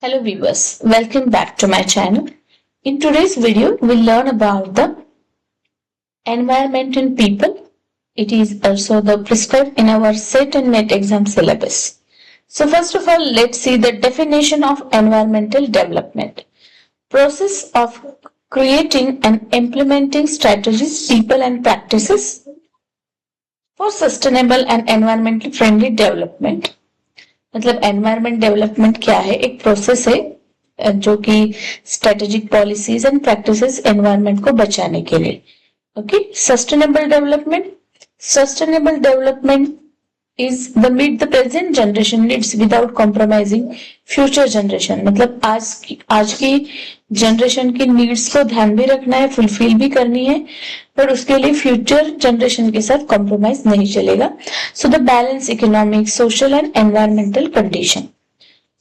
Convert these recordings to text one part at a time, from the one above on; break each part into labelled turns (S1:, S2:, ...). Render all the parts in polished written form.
S1: Hello viewers, welcome back to my channel. In today's video, we'll learn about the environment in people. It is also the prescribed in our SET and NET exam syllabus. So first of all, let's see the definition of environmental development. Process of creating and implementing strategies, people and practices for sustainable and environmentally friendly development. मतलब environment development क्या है? एक process है जो कि strategic policies and practices environment को बचाने के लिए. Okay, sustainable development is the meet the present generation needs without compromising future generation. मतलब आज की जनरेशन की नीड्स को ध्यान भी रखना है, फुलफिल भी करनी है, पर उसके लिए फ्यूचर जनरेशन के साथ कॉम्प्रोमाइज नहीं चलेगा. So the balance economic, social and environmental condition.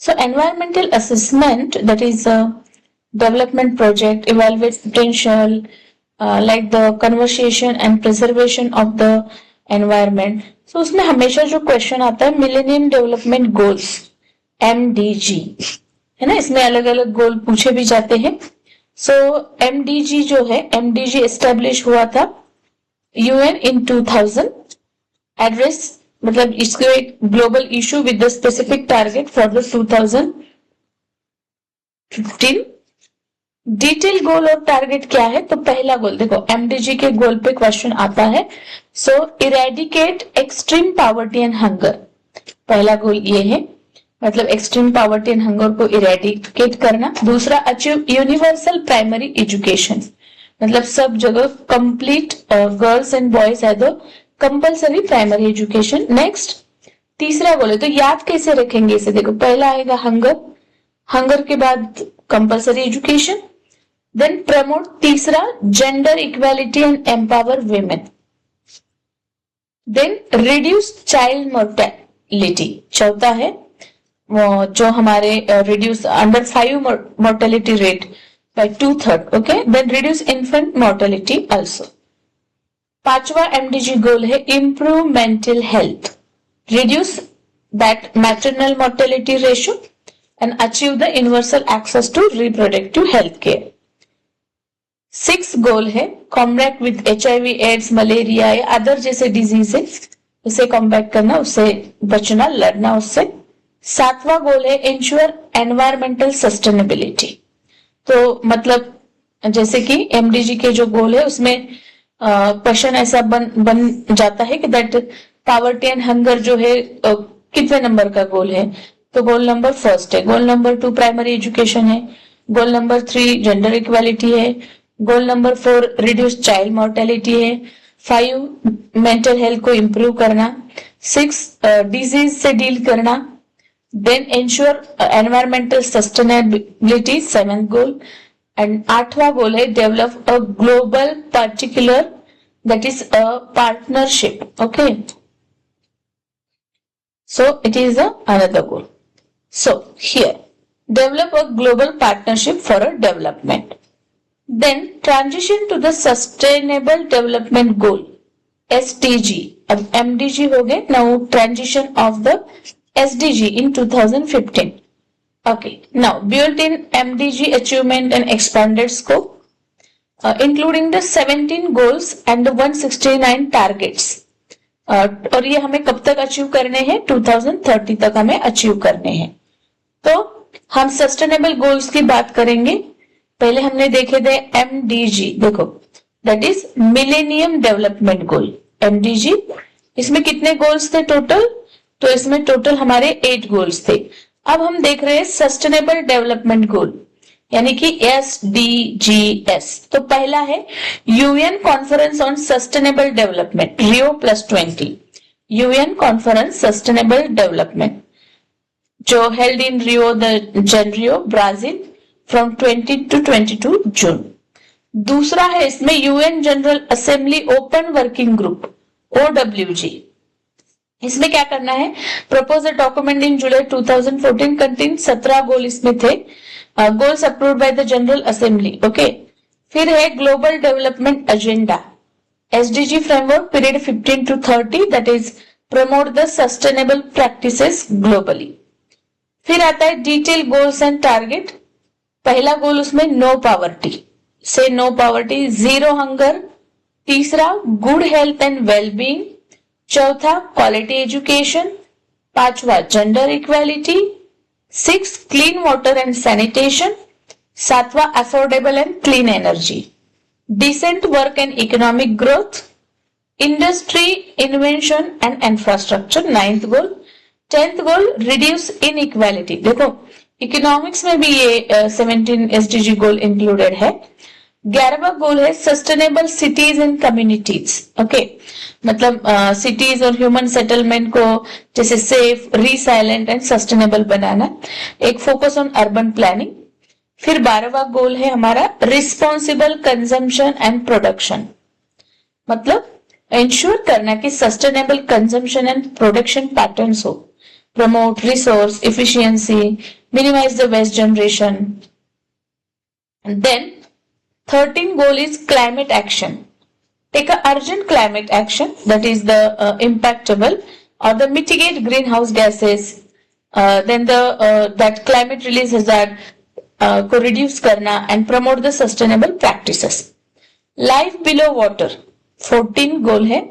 S1: So environmental assessment that is a development project evaluate potential like the conservation and preservation of the environment. So उसमें हमेशा जो क्वेश्चन आता है millennium development goals MDG है ना, इसमें अलग अलग गोल पूछे भी जाते हैं. सो MDG जो है, MDG एस्टेब्लिश हुआ था UN in 2000. एड्रेस मतलब इसको एक global issue with the specific target for the 2015. Detail goal और टारगेट क्या है? तो पहला गोल देखो, एमडीजी के गोल पे क्वेश्चन आता है. So eradicate extreme poverty and hunger. पहला गोल ये है, मतलब एक्सट्रीम पॉवर्टी एंड हंगर को इरेडिकेट करना. दूसरा, अचीव यूनिवर्सल प्राइमरी एजुकेशन, मतलब सब जगह कंप्लीट गर्ल्स एंड बॉयज है तो कंपल्सरी प्राइमरी एजुकेशन. नेक्स्ट, तीसरा गोल है, तो याद कैसे रखेंगे इसे? देखो, पहला आएगा हंगर, हंगर के बाद कंपल्सरी एजुकेशन. देन प्रमोट, तीसरा gender equality and empower women. Then reduce child mortality, चौथा है वो जो हमारे reduce under 5 mortality rate by 2/3. Okay, then reduce infant mortality also. पांचवा एमडीजी गोल है improve mental health, reduce that maternal mortality ratio and achieve the universal access to reproductive health care. 6 goal है combat with HIV, AIDS, malaria या other जैसे disease है उसे combat करना, उससे बचना, लड़ना उससे. 7वां गोल है इंश्योर एनवायरमेंटल सस्टेनेबिलिटी. तो मतलब जैसे कि एमडीजी के जो गोल है उसमें क्वेश्चन ऐसा बन जाता है कि दैट पॉवर्टी एंड हंगर जो है कितने नंबर का गोल है? तो गोल नंबर फर्स्ट है. गोल नंबर 2 प्राइमरी एजुकेशन है. गोल नंबर 3 जेंडर इक्वालिटी है. Goal number 4 reduce child mortality है. 5 मेंटल हेल्थ को इंप्रूव करना. 6 डिजीज से डील करना. Then ensure environmental sustainability, 7th goal. And 8वां गोल है develop a global particular that is a partnership. Okay, so it is another goal. So here, develop a global partnership for a development. Then transition to the sustainable development goal, SDG. अब MDG हो गए, now transition of the SDG in 2015. Okay, now built in MDG achievement and expanded scope, including the 17 goals and the 169 targets. और ये हमें कब तक achieve करने हैं? 2030 तक हमें अचीव करने हैं. तो हम सस्टेनेबल गोल्स की बात करेंगे. पहले हमने देखे थे एमडीजी, देखो that is millennium development goal, MDG. इसमें कितने गोल्स थे टोटल? तो इसमें टोटल हमारे 8 गोल्स थे. अब हम देख रहे हैं सस्टेनेबल डेवलपमेंट गोल यानी कि SDGs. तो पहला है UN conference on sustainable development Rio +20, UN conference sustainable development जो held in Rio de Janeiro Brazil from 20 to 22 June. दूसरा है इसमें UN general assembly open working group OWG. इसमें क्या करना है? Propose a document in July 2014 contain 17 goal इसमें थे. Goals approved by the general assembly. Okay, फिर है global development agenda SDG framework period 15 to 30 that is promote the sustainable practices globally. फिर आता है डिटेल गोल्स एंड टारगेट। पहला goal उसमें no poverty, से नो पॉवर्टी, जीरो हंगर। तीसरा good health and wellbeing. चौथा क्वालिटी एजुकेशन। पांचवा gender equality. 6 clean water and sanitation. सातवा affordable and clean energy. Decent work and economic growth. Industry invention and infrastructure, 9th goal. 10th goal reduce inequality. देखो economics में भी ये 17 SDG गोल included है। 11वां गोल है sustainable cities and communities. Okay, मतलब cities और human settlement को जैसे सेफ, रिसाइलेंट एंड सस्टेनेबल बनाना, एक फोकस ऑन अर्बन प्लानिंग। फिर 12वां गोल है हमारा रिस्पॉन्सिबल कंजम्पशन एंड प्रोडक्शन, मतलब इंश्योर करना कि sustainable consumption and production patterns हो, promote resource efficiency, minimize the waste generation. And then 13 goal is climate action. Take a urgent climate action, that is the impactable or the mitigate greenhouse gases. Then the that climate release hazard को reduce करना and promote the sustainable practices. Life below water, 14 goal है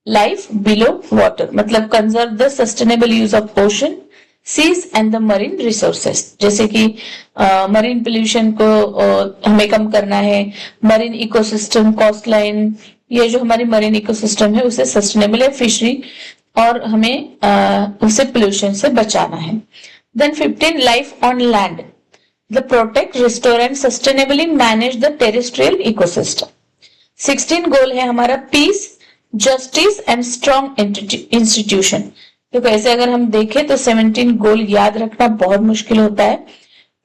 S1: life below water, मतलब conserve the sustainable use of ocean, seas and the marine resources. जैसे कि marine pollution को हमें कम करना है, मरीन इकोसिस्टम, कोस्टलाइन, ये जो हमारी मरीन इकोसिस्टम है उसे सस्टेनेबल है, फिशरी, और हमें उसे पोल्यूशन से बचाना है। Then 15 life on land, the protect, restore and sustainably manage the terrestrial ecosystem. 16 goal है हमारा peace, justice and strong institution. तो कैसे अगर हम देखें तो 17 गोल याद रखना बहुत मुश्किल होता है।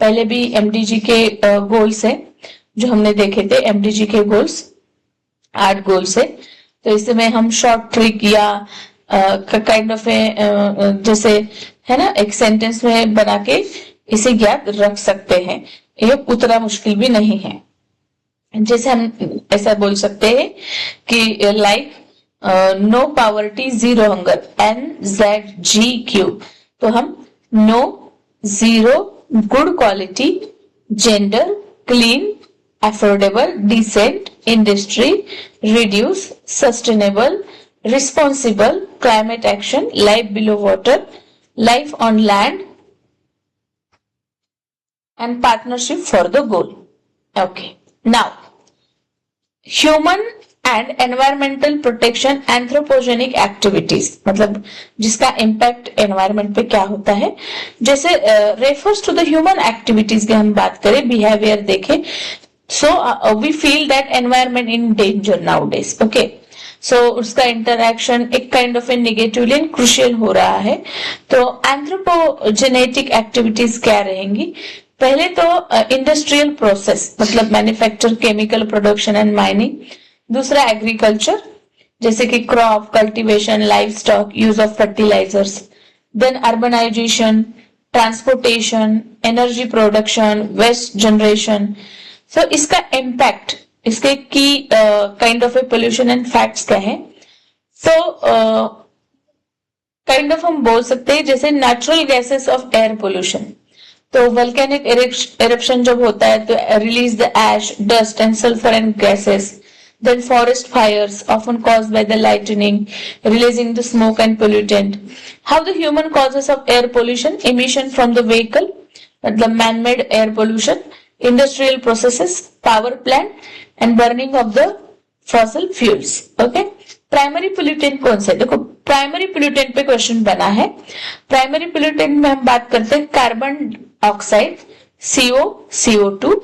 S1: पहले भी एमडीजी के गोल्स है जो हमने देखे थे, एमडीजी के गोल्स 8 गोल्स है। तो इसमें हम शॉर्ट ट्रिक या काइंड ऑफ जैसे है ना, एक सेंटेंस में बना के इसे याद रख सकते हैं, ये उतना मुश्किल भी नहीं है। जैसे हम ऐसा बोल सकते हैं कि like no poverty, zero hunger, NZGQ। तो हम no, zero, good quality, gender, clean, affordable, decent, industry, reduce, sustainable, responsible, climate action, life below water, life on land and partnership for the goal. Okay, now human and environmental protection anthropogenic activities, मतलब जिसका impact environment पे क्या होता है। जैसे refers to the human activities की हम बात करें, बिहेवियर देखें, so we feel that environment in danger nowadays. Okay, so उसका इंटरक्शन एक kind of a negatively and crucial हो रहा है। तो एंथ्रोपोजेनेटिक एक्टिविटीज क्या रहेंगी? पहले तो इंडस्ट्रियल प्रोसेस, मतलब manufacture, chemical production and mining. दूसरा एग्रीकल्चर, जैसे कि crop cultivation, life stock, use of fertilisers. Then urbanisation, transportation, energy production, waste generation. So इसका इम्पैक्ट, इसके की kind of a pollution and facts क्या है? तो काइंड ऑफ हम बोल सकते हैं जैसे natural gases of air pollution. तो वोल्केनिक एरप्शन जब होता है तो release the ash, dust and sulphur and gases. Then forest fires, often caused by the lightning, releasing the smoke and pollutant. How the human causes of air pollution? Emission from the vehicle, the man-made air pollution, industrial processes, power plant, and burning of the fossil fuels. Okay? Primary pollutant कौन से? देखो primary pollutant पे question बना है। Primary pollutant में हम बात करते हैं कार्बन ऑक्साइड, CO, CO2।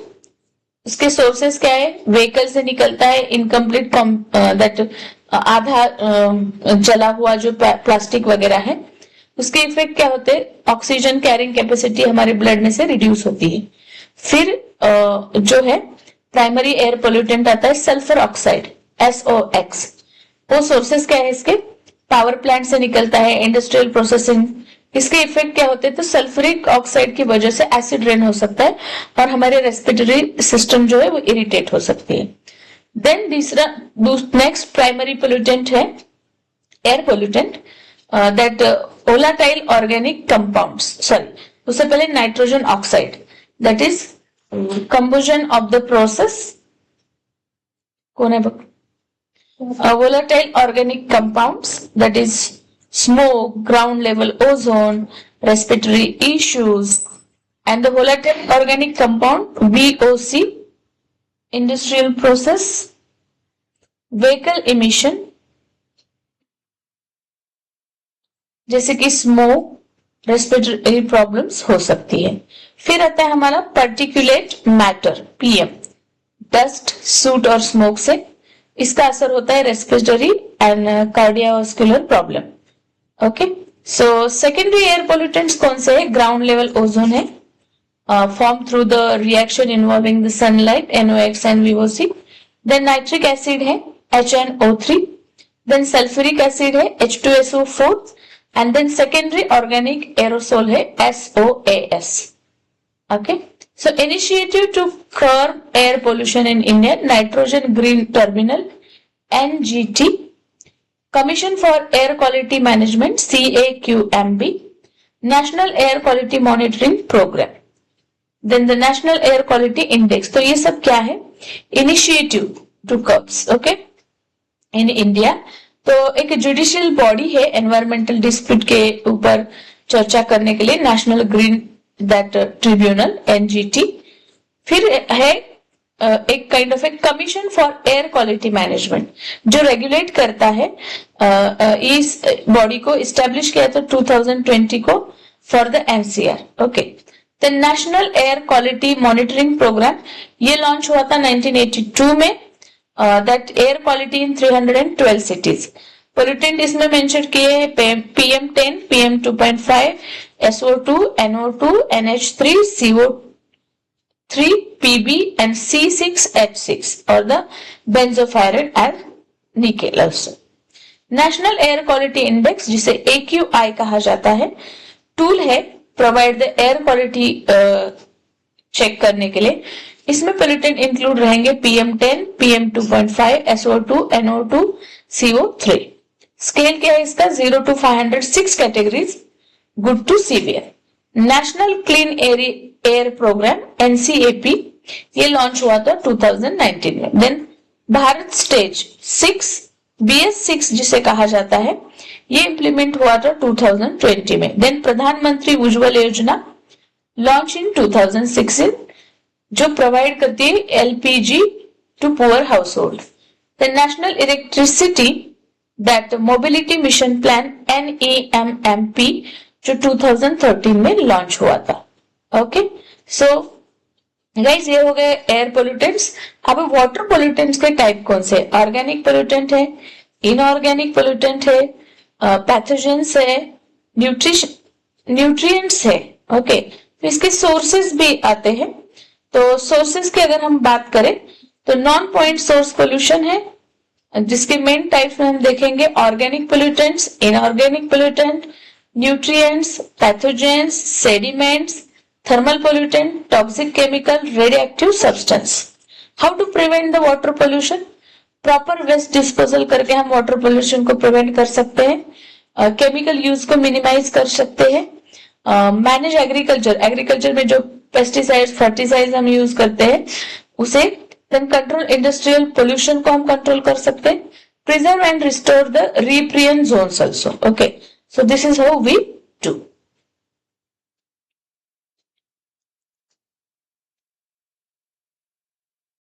S1: उसके सोर्सेस क्या है? व्हीकल से निकलता है, इनकम्प्लीट दैट आधा जला हुआ जो प्लास्टिक वगैरह है, उसके इफेक्ट क्या होते हैं? ऑक्सीजन कैरिंग कैपेसिटी हमारे ब्लड में से रिड्यूस होती है। फिर जो है प्राइमरी एयर पोल्यूटेंट आता है सल्फर ऑक्साइड, SOx। वो सोर्सेस क्या है इसके? पावर प्लांट से निकलता है, इंडस्ट्रियल प्रोसेसिंग। इसके इफेक्ट क्या होते हैं? तो सल्फ्यूरिक ऑक्साइड की वजह से एसिड रेन हो सकता है और हमारे रेस्पिरेटरी सिस्टम जो है वो इरिटेट हो सकती है। देन तीसरा, नेक्स्ट प्राइमरी पोल्यूटेंट है air pollutant, that volatile organic compounds, sorry उससे पहले nitrogen oxide, that is combustion of the process, कौन है volatile organic compounds, that is smoke, ground level ozone, respiratory issues, and the volatile organic compound VOC, industrial process, vehicle emission जैसे कि smoke, respiratory problems हो सकती है। फिर आता है हमारा particulate matter PM, dust, soot और स्मोक से इसका असर होता है respiratory and cardiovascular problem. Okay, so secondary air pollutants कौन से है? ग्राउंड लेवल ओजोन है, form through the reaction involving the sunlight NOx and VOC। Then nitric acid है HNO3, देन सल्फ्यूरिक एसिड है H2SO4, and then secondary organic aerosol है SOAS। Okay, so initiative to curb air pollution in India, Nitrogen Green Terminal NGT, Commission for Air Quality Management CAQMB, National Air Quality Monitoring Program, then the National Air Quality Index। तो ये सब क्या है? Initiative to curbs, okay, in India। तो एक judicial body है environmental dispute के ऊपर चर्चा करने के लिए, national green that tribunal NGT। फिर है एक kind of a commission for air quality management जो रेगुलेट करता है। इस बॉडी को इस्टेब्लिश किया था 2020 को for the NCR। Okay, the national air quality monitoring programme ये लॉन्च हुआ था 1982 में, that air quality in 312 cities. Pollutant इसमें मेंशन किए हैं PM10, PM2.5, SO2, NO2, NH3, CO3, PB and C6H6 और the benzopyrene and nickel also। National air quality index जिसे AQI कहा जाता है, टूल है provide the air quality check करने के लिए। इसमें पोल्यूटेंट इंक्लूड रहेंगे PM10, PM2.5, SO2, NO2, CO3। Scale क्या है इसका? 0 to 506 categories, good to severe. National clean air programme NCAP ये लॉन्च हुआ था 2019 में। देन भारत स्टेज 6 BS6 जिसे कहा जाता है, ये इंप्लीमेंट हुआ था 2020 में। देन प्रधानमंत्री उज्ज्वल योजना लॉन्च इन 2016 जो प्रोवाइड करती है LPG to poor household. The national electricity that mobility mission plan NEMMP जो 2013 में लॉन्च हुआ था। ओके, सो गाइस ये हो गए एयर पोल्यूटेंट्स। अब वाटर पोल्यूटेंट्स के टाइप कौन से? ऑर्गेनिक पोल्यूटेंट है, इनऑर्गेनिक पोल्यूटेंट है, पैथोजेंस है, न्यूट्रिएंट्स है। ओके, तो इसके सोर्सेस भी आते हैं। तो सोर्सेस की अगर हम बात करें तो नॉन पॉइंट सोर्स पोल्यूशन है, जिसके मेन टाइप्स में हम देखेंगे organic pollutants, inorganic pollutant, nutrients, pathogens, sediments, thermal pollutant, toxic chemical, radioactive substance. How to prevent the water pollution? Proper waste disposal करके हम वाटर पोल्यूशन को प्रिवेंट कर सकते हैं, केमिकल यूज को मिनिमाइज कर सकते हैं, मैनेज एग्रीकल्चर में जो पेस्टिसाइड्स, फर्टिसाइड्स हम यूज करते हैं उसे, देन कंट्रोल इंडस्ट्रियल पोल्यूशन को हम कंट्रोल कर सकते हैं, preserve and restore the riparian zones also. Okay, so this is how we do.